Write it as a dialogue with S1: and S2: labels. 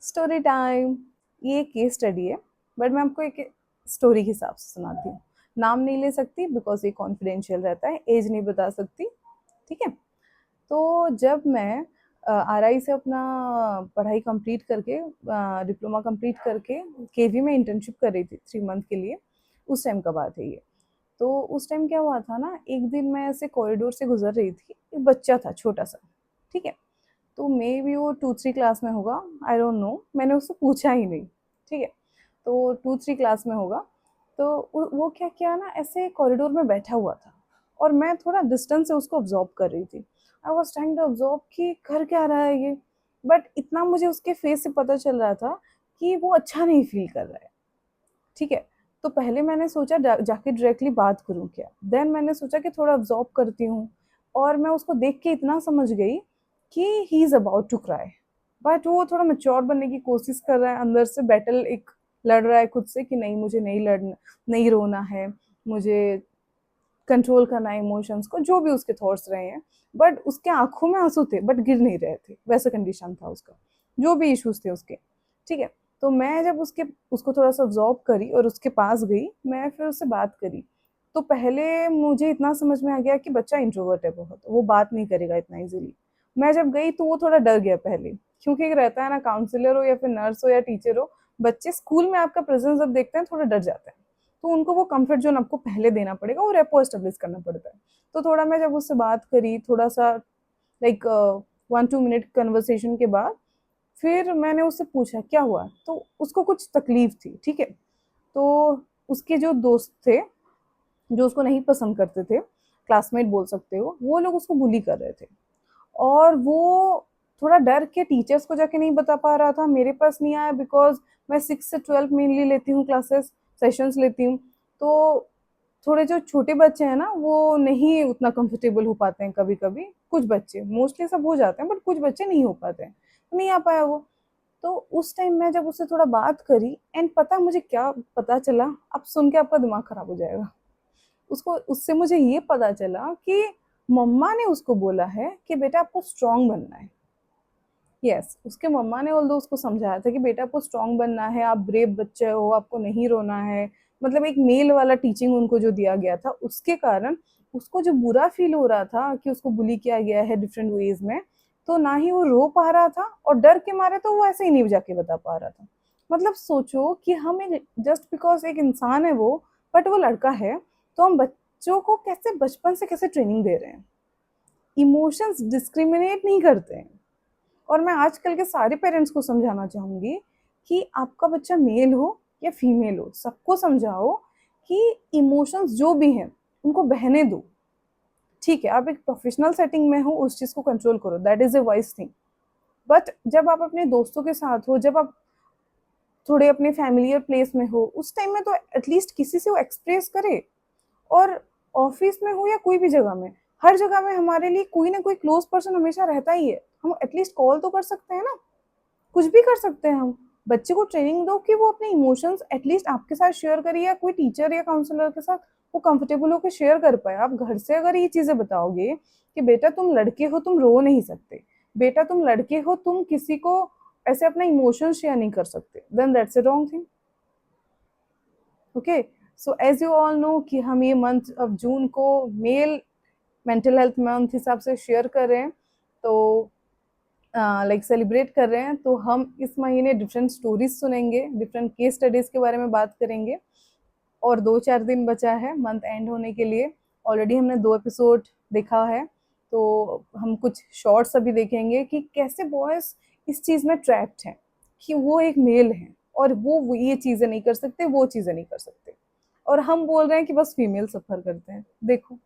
S1: Story time. ये एक case study है, बट मैं आपको एक स्टोरी के हिसाब से सुनाती हूँ। नाम नहीं ले सकती बिकॉज ये कॉन्फिडेंशियल रहता है, एज नहीं बता सकती। ठीक है। तो जब मैं आरआई से अपना पढ़ाई कंप्लीट करके, डिप्लोमा कंप्लीट करके केवी में इंटर्नशिप कर रही थी 3 मंथ के लिए, उस टाइम का बात है ये। तो उस टाइम क्या हुआ था ना, एक दिन मैं ऐसे कॉरिडोर से गुजर रही थी, एक बच्चा था छोटा सा। ठीक है। तो मे बी वो 2-3 क्लास में होगा, आई डोंट नो, मैंने उससे पूछा ही नहीं। ठीक है। तो 2-3 क्लास में होगा। तो वो क्या किया ना, ऐसे कॉरिडोर में बैठा हुआ था और मैं थोड़ा डिस्टेंस से उसको ऑब्जॉर्व कर रही थी। I was trying to observe कि कर क्या रहा है ये। बट इतना मुझे उसके फेस से पता चल रहा था कि वो अच्छा नहीं फील कर रहा है। ठीक है। तो पहले मैंने सोचा जाके डायरेक्टली बात करूं क्या, देन मैंने सोचा कि थोड़ा ऑब्जॉर्व करती हूँ। और मैं उसको देख के इतना समझ गई कि he is about to cry. But वो थोड़ा मेच्योर बनने की कोशिश कर रहा है, अंदर से बैटल एक लड़ रहा है खुद से कि नहीं, मुझे नहीं लड़ना, नहीं रोना है, मुझे कंट्रोल करना है इमोशंस को, जो भी उसके थॉट्स रहे हैं। बट उसके आंखों में आंसू थे बट गिर नहीं रहे थे, वैसा कंडीशन था उसका, जो भी इश्यूज थे उसके। ठीक है। तो मैं जब उसको थोड़ा सा ऑब्जॉर्व करी और उसके पास गई, मैं फिर उससे बात करी। तो पहले मुझे इतना समझ में आ गया कि बच्चा इंट्रोवर्ट है बहुत, वो बात नहीं करेगा इतना इजीली। मैं जब गई तो वो थोड़ा डर गया पहले, क्योंकि एक रहता है ना, काउंसलर हो या फिर नर्स हो या टीचर हो, बच्चे स्कूल में आपका प्रेजेंस जब देखते हैं थोड़ा डर जाते हैं। तो उनको वो कंफर्ट जोन आपको पहले देना पड़ेगा, और रेपो एस्टेब्लिश करना पड़ता है। तो थोड़ा मैं जब उससे बात करी, थोड़ा सा लाइक 1-2 मिनट कन्वर्सेशन के बाद, फिर मैंने उससे पूछा क्या हुआ, तो उसको कुछ तकलीफ थी। ठीक है। तो उसके जो दोस्त थे, जो उसको नहीं पसंद करते थे, क्लासमेट बोल सकते हो, वो लोग उसको बुली कर रहे थे। और वो थोड़ा डर के टीचर्स को जाके नहीं बता पा रहा था, मेरे पास नहीं आया बिकॉज मैं 6 से 12 मेनली लेती हूँ क्लासेस, सेशंस लेती हूँ। तो थोड़े जो छोटे बच्चे हैं ना, वो नहीं उतना कंफर्टेबल हो पाते हैं कभी कभी, कुछ बच्चे, मोस्टली सब हो जाते हैं बट कुछ बच्चे नहीं हो पाते हैं, तो नहीं आ पाया वो। तो उस टाइम मैं जब उससे थोड़ा बात करी, एंड पता मुझे क्या पता चला, अब सुन के आपका दिमाग खराब हो जाएगा। उसको उससे मुझे ये पता चला कि मम्मा ने उसको बोला है कि बेटा आपको स्ट्रांग बनना है। यस, उसके मम्मा ने ऑल्दो उसको समझाया था कि बेटा आपको स्ट्रांग बनना है, आप ब्रेव बच्चे हो, आपको नहीं रोना है। मतलब एक मेल वाला टीचिंग उनको जो दिया गया था, उसके कारण उसको जो बुरा फील हो रहा था कि उसको बुली किया गया है डिफरेंट वेज में, तो ना ही वो रो पा रहा था, और डर के मारे तो वो ऐसे ही नहीं जाके बता पा रहा था। मतलब सोचो कि हम एक, जस्ट बिकॉज एक इंसान है वो, बट वो लड़का है, तो हम बच्चों को कैसे बचपन से कैसे ट्रेनिंग दे रहे हैं, इमोशंस डिस्क्रिमिनेट नहीं करते हैं। और मैं आजकल के सारे पेरेंट्स को समझाना चाहूंगी कि आपका बच्चा मेल हो या फीमेल हो, सबको समझाओ कि इमोशंस जो भी हैं उनको बहने दो। ठीक है, आप एक प्रोफेशनल सेटिंग में हो, उस चीज को कंट्रोल करो, that is a wise thing. But जब आप अपने दोस्तों के साथ हो, जब आप थोड़े अपने फैमिलियर प्लेस में हो, उस टाइम में तो एटलीस्ट किसी से वो एक्सप्रेस करे। और ऑफिस में हो या कोई भी जगह में, हर जगह में हमारे लिए कोई ना कोई क्लोज पर्सन हमेशा रहता ही है, हम एटलीस्ट कॉल तो कर सकते हैं ना, कुछ भी कर सकते हैं हम। बच्चे को ट्रेनिंग दो कि वो अपने इमोशंस एटलीस्ट आपके साथ शेयर करे, या कोई टीचर या काउंसलर के साथ वो कंफर्टेबल होकर शेयर कर पाए। आप घर से अगर ये चीजें बताओगे कि बेटा तुम लड़के हो, तुम रो नहीं सकते, बेटा तुम लड़के हो, तुम किसी को ऐसे अपना इमोशंस शेयर नहीं कर सकते, then that's a wrong thing. Okay. So as you all know कि हम ये मंथ ऑफ जून को मेल मेंटल हेल्थ मंथ हिसाब से शेयर कर रहे हैं, तो लाइक सेलिब्रेट कर रहे हैं, तो हम इस महीने डिफरेंट स्टोरीज सुनेंगे, डिफरेंट केस स्टडीज के बारे में बात करेंगे। और 2-4 दिन बचा है मंथ एंड होने के लिए। ऑलरेडी हमने 2 एपिसोड देखा है, तो हम कुछ शॉर्ट्स अभी देखेंगे कि कैसे बॉयज इस चीज में ट्रैप्ड हैं कि वो एक मेल है और वो ये चीजें नहीं कर सकते, वो चीजें नहीं कर सकते, और हम बोल रहे हैं कि बस फीमेल सफर करते हैं। देखो,